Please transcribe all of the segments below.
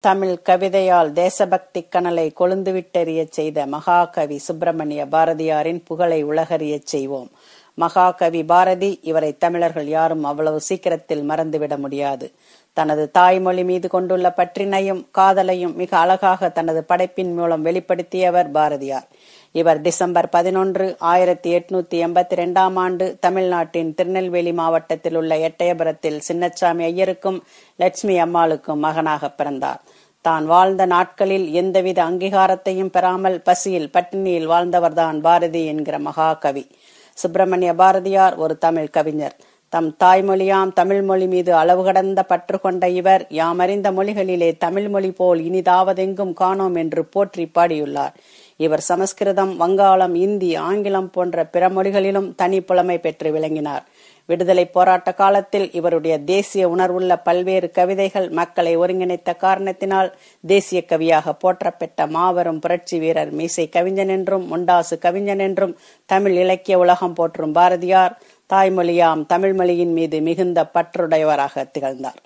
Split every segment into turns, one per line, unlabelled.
தமிழ் கவிதையால் தேசபக்தி கனலை கொழுந்துவிட்டெறியச் செய்த மகாகவி சுப்பிரமணிய பாரதியாரின் புகழை உலகறியச் செய்வோம். மகாகவி பாரதி, இவரை தமிழர்கள் யாரும் அவ்வளவு சீக்கிரத்தில் மறந்துவிட முடியாது. தனது தாய்மொழி மீது கொண்டுள்ள பற்றினையும் காதலையும் மிக அழகாக தனது படைப்பின் மூலம் வெளிப்படுத்தியவர் பாரதியார். இவர் டிசம்பர் 11, 1882 தமிழ்நாட்டின் திருநெல்வேலி மாவட்டத்தில் உள்ள எட்டயபுரத்தில் சின்னசாமி ஐயருக்கும் லட்சுமி அம்மாளுக்கும் மகனாக பிறந்தார். தான் வாழ்ந்த நாட்களில் எந்தவித அங்கீகாரத்தையும் பெறாமல் பசியில் பட்டினியில் வாழ்ந்தவர்தான் பாரதி என்கிற மகாகவி. சுப்பிரமணிய பாரதியார் ஒரு தமிழ் கவிஞர். தம் தாய்மொழியாம் தமிழ் மொழி மீது அளவு கடந்த பற்று கொண்ட இவர் யாமறிந்த மொழிகளிலே தமிழ் மொழி போல் இனிதாவதெங்கும் காணோம் என்று போற்றி பாடியுள்ளார். இவர் சமஸ்கிருதம், வங்காளம், இந்தி, ஆங்கிலம் போன்ற பிற மொழிகளிலும் தனி புலமை பெற்று விளங்கினார். விடுதலை போராட்ட காலத்தில் இவருடைய தேசிய உணர்வுள்ள பல்வேறு கவிதைகள் மக்களை ஒருங்கிணைத்த காரணத்தினால் தேசிய கவியாக போற்றப்பெற்ற மாபெரும் புரட்சி வீரர், மீசை கவிஞன் என்றும் முண்டாசு கவிஞன் என்றும் தமிழ் இலக்கிய உலகம் போற்றும் பாரதியார் தாய்மொழியாம் தமிழ் மொழியின் மீது மிகுந்த பற்றுடையவராக திகழ்ந்தார்.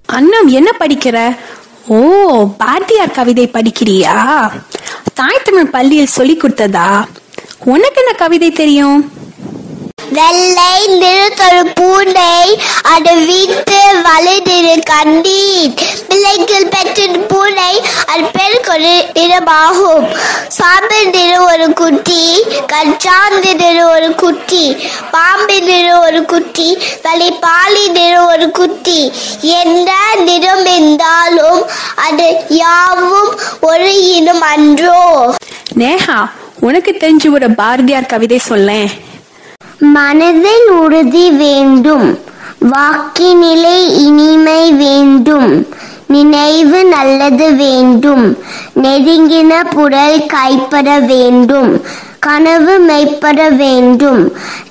அண்ணம், என்ன படிக்கிற? ஓ, பாரதியார் கவிதை படிக்கிறியா? தாய் தமிழ் பள்ளியில் சொல்லி கொடுத்ததா? உனக்கு என்ன கவிதை தெரியும்?
வெள்ளை நிறத்தொரு பூனை அது வீட்டு வளைதிரு கண்டீர் பிள்ளைகள் பெற்ற பூனை அது பெருக்கொரு நிறமாகும். சாம்பின் ஒரு குட்டி, கச்சாந்தின் ஒரு குட்டி, பாம்பின் ஒரு குட்டி, வலிப்பாலின் ஒரு குட்டி. எந்த நிறம் என்றாலும் அது யாவும் ஒரு இனம் அன்றோ?
நேஹா, உனக்கு தெரிஞ்ச ஒரு பாரதியார் கவிதை சொல்லேன்.
மனதில் உறுதி வேண்டும், வாக்கினிலை இனிமை வேண்டும், நினைவு நல்லது வேண்டும், நெருங்கின புரல் கைப்பட வேண்டும், கனவு மெய்ப்பட வேண்டும்,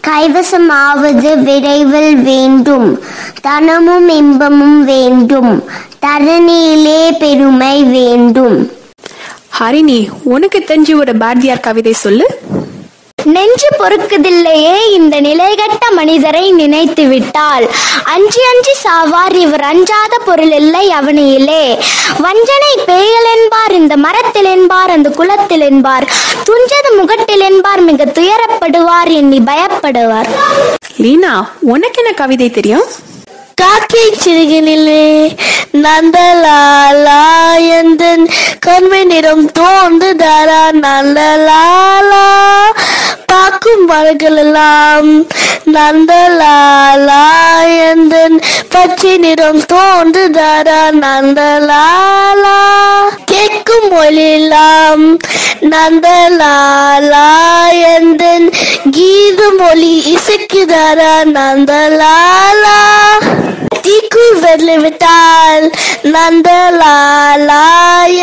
கைவசமாவது விரைவில் வேண்டும், தனமும் இன்பமும் வேண்டும், தரணியிலே பெருமை வேண்டும்.
ஹரிணி, உனக்கு தெரிஞ்ச ஒரு பாரதியார் கவிதை சொல்லு.
நெஞ்சு பொறுக்குதில்லையே இந்த நிலைகட்ட மனிதரை நினைத்து விட்டால், அஞ்சி அஞ்சி சாவார் இவர் அஞ்சாத பொருள் இல்லை அவனியிலே. வஞ்சனை பேய்கள் என்பார் இந்த மரத்தில் என்பார் அந்த குலத்தில் என்பார், துஞ்சது முகட்டில் என்பார் மிக துயரப்படுவார் எண்ணி பயப்படுவார்.
லீனா, உனக்கு என்ன கவிதை தெரியும்?
காக்கை சிறுகினிலே நந்தலாலா எந்தன் கண்மை நிறம் தோன்றுதாரா நந்தலாலா, பார்க்கும் மரங்களெல்லாம் நந்தலாலா எந்தன் பச்சை நிறம் தோன்றுதாரா நந்தலாலா, கேட்கும் மொழியெல்லாம் நந்தலாலா எந்தன் கீத மொழி இசைக்குதாரா நந்தலாலா, தீக்குள் வெள்ளவிட்டால் நந்தலாலா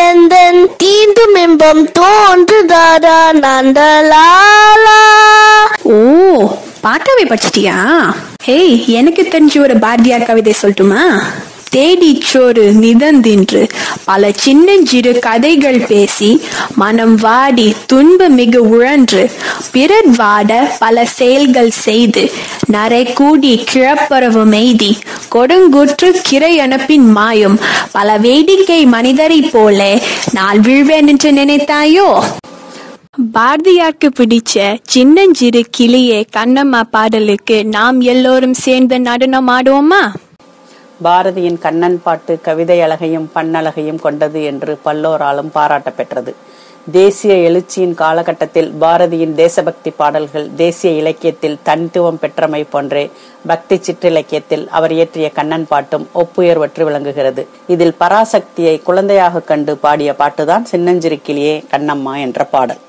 எந்தன் தீண்டும் இன்பம் தோன்றுதாரா நந்தலாலா.
ஓ, பாட்டாவே படிச்சிட்டியா? ஏய், எனக்கு தெரிஞ்ச ஒரு பாரதியார் கவிதை சொல்லட்டுமா? தேடி சோறு நிதந்தின்று பல சின்னஞ்சிறு கதைகள் பேசி மனம் வாடி துன்பு மிக உழன்று பிறர் வாட பல செயல்கள் செய்து நரை கூடி கிழப்பரவு மெய்தி கொடுங்குற்று கிரை அனுப்பின் மாயும் பல வேடிக்கை மனிதரை போல நான் வீழ்வேன் என்று நினைத்தாயோ? பாரதியாருக்கு பிடிச்ச சின்னஞ்சிறு கிளியே கண்ணம்மா பாடலுக்கு நாம் எல்லோரும் சேர்ந்து நடனம் ஆடுவோமா?
பாரதியின் கண்ணன் பாட்டு கவிதை அழகையும் பன்னழகையும் கொண்டது என்று பல்லோராலும் பாராட்ட பெற்றது. தேசிய எழுச்சியின் காலகட்டத்தில் பாரதியின் தேசபக்தி பாடல்கள் தேசிய இலக்கியத்தில் தனித்துவம் பெற்றமை போன்றே பக்தி சிற்றிலக்கியத்தில் அவர் இயற்றிய கண்ணன் பாட்டும் ஒப்புயர்வற்று விளங்குகிறது. இதில் பராசக்தியை குழந்தையாக கண்டு பாடிய பாட்டுதான் சின்னஞ்சிறு கிளியே கண்ணம்மா என்ற பாடல்.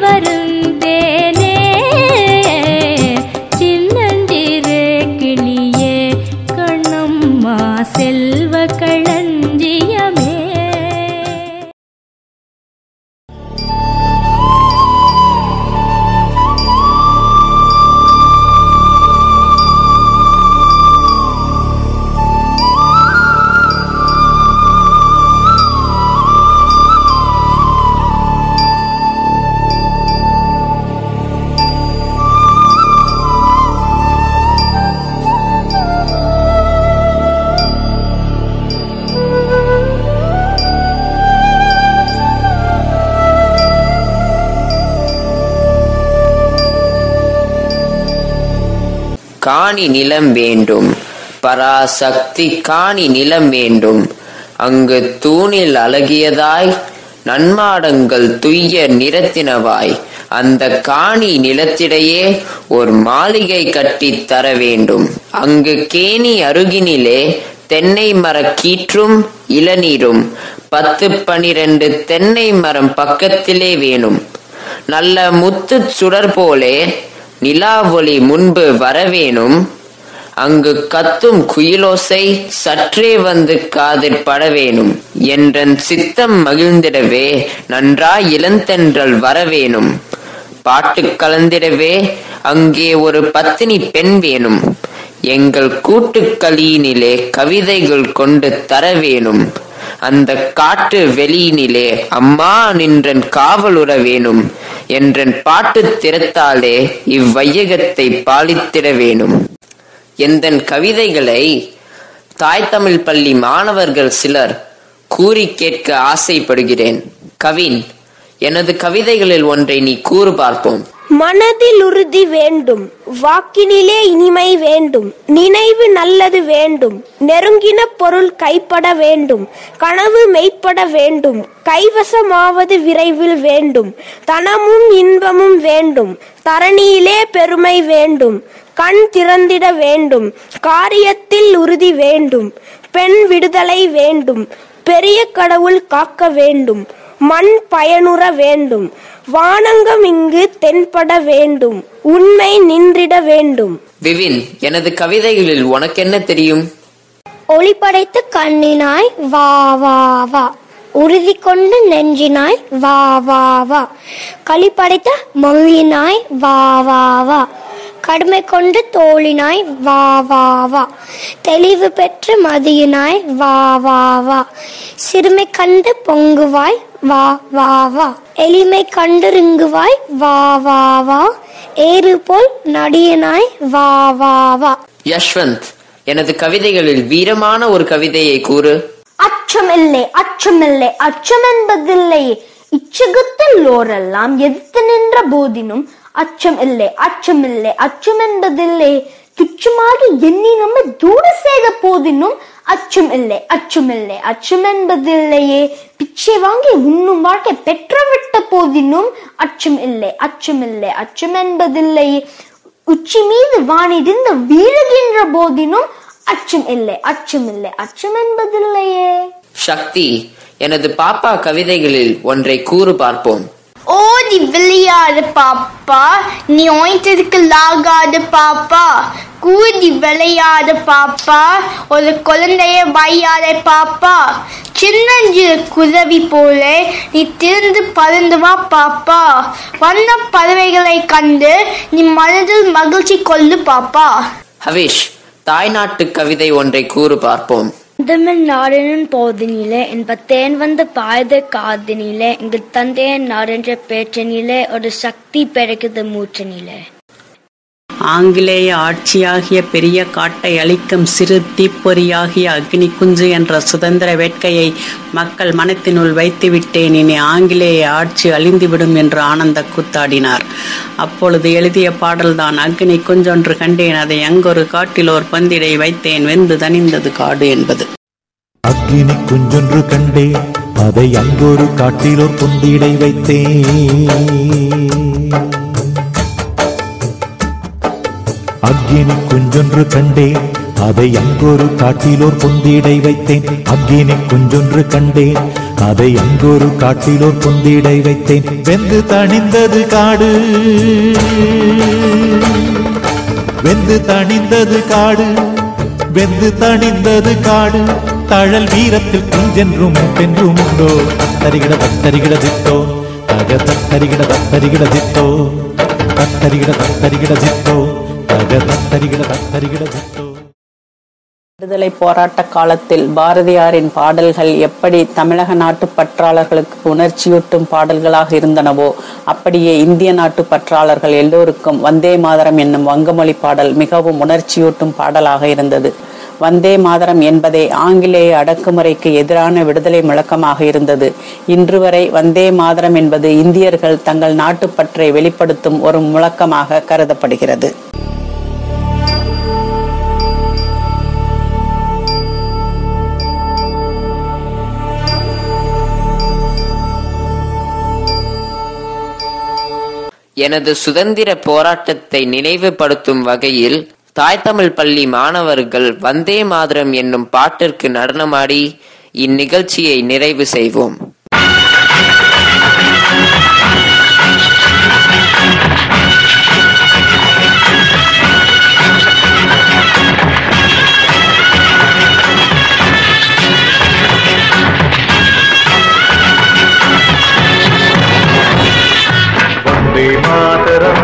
வருந்தேனே சின்னஞ்சிறு கிளியே கண்ணம்மா செல்வ களஞ்சியமே.
காணி நிலம் வேண்டும், பராசக்தி காணி நிலம் வேண்டும். அங்கு தூணில் அழகியதாய் நன்மாடங்கள் துய்ய நிறத்தினவாய் அந்த காணி நிலத்திடையே ஒரு மாளிகை கட்டி தர வேண்டும். அங்கு கேணி அருகினிலே தென்னை மர கீற்றும் இளநீரும் 10-12 தென்னை மரம் பக்கத்திலே வேணும். நல்ல முத்து சுடர் போலே நிலாவொளி முன்பு வரவேணும். அங்கு கத்தும் குயிலோசை சற்றே வந்து காதில் படவேணும். என்றன் சித்தம் மகிழ்ந்திடவே நன்றாய் இளந்தென்றல் வரவேணும். பாட்டு கலந்திடவே அங்கே ஒரு பத்தினி பெண் வேணும். எங்கள் கூட்டுக்களியினிலே கவிதைகள் கொண்டு தரவேணும். அந்த காட்டு வெளியினிலே அம்மா நின்றன் காவலுற வேணும். என்றன் பாட்டு திறத்தாலே இவ்வையகத்தை பாலித்திட வேணும். எந்தன் கவிதைகளை தாய் தமிழ் பள்ளி மாணவர்கள் சிலர் கூறி கேட்க ஆசைப்படுகிறேன். கவின், எனது கவிதைகளில் ஒன்றை நீ கூறு பார்ப்போம்.
மனதில் உறுதி வேண்டும், வாக்கினிலே இனிமை வேண்டும், நினைவு நல்லது வேண்டும், நெருங்கின பொருள் கைப்பட வேண்டும், கனவு மெய்ப்பட வேண்டும், கைவசமாவது விரைவில் வேண்டும், தனமும் இன்பமும் வேண்டும், தரணியிலே பெருமை வேண்டும், கண் திறந்திட வேண்டும், காரியத்தில் உறுதி வேண்டும், பெண் விடுதலை வேண்டும், பெரிய கடவுள் காக்க வேண்டும், மண் பயனுற வேண்டும், வானங்கம் இங்கு தென்பட வேண்டும், உண்மை நின்றிட வேண்டும்.
விவின், எனது கவிதைகளில் உனக்கு என்ன தெரியும்?
ஒளி படைத்த கண்ணினாய் வா வா வா, உறுதி கொண்டு நெஞ்சினாய் வா வா வா, களி படைத்த மொழியினாய் வா வா வா, கடுமை கொண்டு தோழினாய் வா வா வா, தெளிவு பெற்று மதியினாய் வா வா வா, சிறுமை கண்டு பொங்குவாய் வா வா வா, எளிமை கண்டு ரிங்குவாய் வா வா வா, ஏறு போல் நடியனாய் வா வா வா.
யஷ்வந்த், எனது கவிதைகளில் வீரமான ஒரு கவிதையை கூறு.
அச்சமில்லை அச்சமில்லை அச்சம் என்பதில்லை, இச்சகத்தில் ஓரெல்லாம் எதிர்த்து நின்ற போதினும் அச்சம் இல்லை அச்சமில்லை அச்சம் என்பதில்லை, துச்சமாக எண்ணி நம்மை தூர செய்த போதினும் அச்சம் இல்லை அச்சமில்லை அச்சம் என்பதில்லையே, பிச்சை வாங்கி உண்ணும் வாழ்க்கை பெற்றவிட்ட போதினும் அச்சம் இல்லை அச்சமில்லை அச்சம் என்பதில்லையே, உச்சி மீது வானிடிந்து வீழுகின்ற போதினும் அச்சம் இல்லை அச்சமில்லை அச்சம் என்பதில்லையே.
சக்தி, எனது பாப்பா கவிதைகளில் ஒன்றை கூறு பார்ப்போம்.
ஓடி விளையாடு பாப்பா, நீ ஓய்ந்ததுக்குள்ளாகாது பாப்பா, கூடி விளையாடு பாப்பா, ஒரு குழந்தைய வையாதே பாப்பா, சின்னஞ்சிறு குருவி போல நீ திறந்து பறந்து வா பாப்பா, வண்ண பறவைகளை கண்டு நீ மனதில் மகிழ்ச்சி கொள்ளு பாப்பா.
ஹவிஷ், தாய்நாட்டு கவிதை ஒன்றை கூறு பார்ப்போம்.
நாடனின் போதினிலே என்பத்தேன் வந்த பாய்த காதினிலே, இங்கு தந்தையன் நாடென்ற பேச்சனிலே ஒரு சக்தி பெருக்குது மூச்சனிலே.
ஆங்கிலேய ஆட்சியாகிய பெரிய காட்டை அழிக்கும் சிறு தீப்பொறியாகிய அக்னி குஞ்சு என்ற சுதந்திர வேட்கையை மக்கள் மனத்தினுள் வைத்துவிட்டேன், இனி ஆங்கிலேய ஆட்சி அழிந்துவிடும் என்று ஆனந்த கூத்தாடினார். அப்பொழுது எழுதிய பாடல்தான் அக்னி குஞ்சொன்று கண்டேன், அதை அங்கொரு காட்டில் ஓர் பந்திடை வைத்தேன், வெந்து தணிந்தது காடு என்பது.
அக்னி குஞ்சொன்று கண்டேன், அதை அங்கொரு காட்டில் ஓர் பந்திடை வைத்தேன். அக்னி குஞ்சொன்று கண்டேன், அதை அங்கொரு காட்டிலோர் பொந்திடை வைத்தேன். அக்னி குஞ்சொன்று கண்டேன், அதை அங்கொரு காட்டிலோர் பொந்திடை வைத்தேன். வெந்து தணிந்தது காடு, வெந்து தணிந்தது காடு, வெந்து தணிந்தது காடு. தழல் வீரத்தில் குஞ்சென்றும் பென்றும் உண்டோ. தரிகிட தத்தரிகிட தித்தோ, தக தத்தரிகிட தத்தரிகிட தித்தோ, தத்தரிகிட தத்தரிகிட தித்தோ, தக தத்தரிகிட தத்தரிகிட தித்தோ.
விடுதலை போராட்ட காலத்தில் பாரதியாரின் பாடல்கள் எப்படி தமிழக நாட்டு பற்றாளர்களுக்கு உணர்ச்சியூட்டும் பாடல்களாக இருந்தனவோ அப்படியே இந்திய நாட்டு பற்றாளர்கள் எல்லோருக்கும் வந்தே மாதரம் என்னும் வங்கமொழி பாடல் மிகவும் உணர்ச்சியூட்டும் பாடலாக இருந்தது. வந்தே மாதரம் என்பதே ஆங்கிலேய அடக்குமுறைக்கு எதிரான விடுதலை முழக்கமாக இருந்தது. இன்று வரை வந்தே மாதரம் என்பது இந்தியர்கள் தங்கள் நாட்டுப்பற்றை வெளிப்படுத்தும் ஒரு முழக்கமாக கருதப்படுகிறது.
எனது சுதந்திர போராட்டத்தை நினைவுபடுத்தும் வகையில் தாய் தமிழ் பள்ளி மாணவர்கள் வந்தே மாதரம் என்னும் பாட்டிற்கு நடனமாடி இந்நிகழ்ச்சியை நிறைவு செய்வோம்.
वंदे मातरम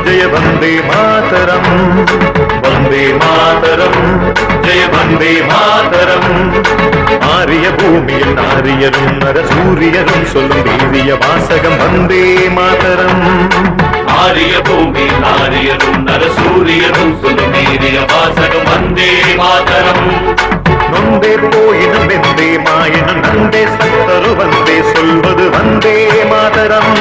जय वंदे मातरम, वंदे मातरम जय वंदे मातरम. ஆரிய பூமியில் நாரியரும் நரசூரியரும் சொல்லும் வீரிய வாசகம் வந்தே மாதரம். ஆரிய பூமியில் நாரியரும் நரசூரியரும் சொல்லும் வீரிய வாசகம் வந்தே மாதரம். நொந்தே போயினும் வெந்தே மாயினும் நந்தே சத்தரு வந்தே சொல்வது வந்தே மாதரம்.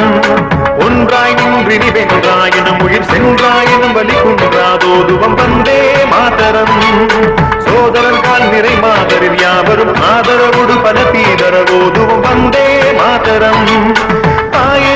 ஒன்றாய் நின்றினி வென்றாயினும் உயிர் சென்றாயினும் வலி குன்றாதோதுவம் வந்தே மாதரம். சோதரன் கால் நிறை மாதரில் யாவரும் ஆதரவோடு பல தீதரவோதுவம் வந்தே மாதரம். தாயே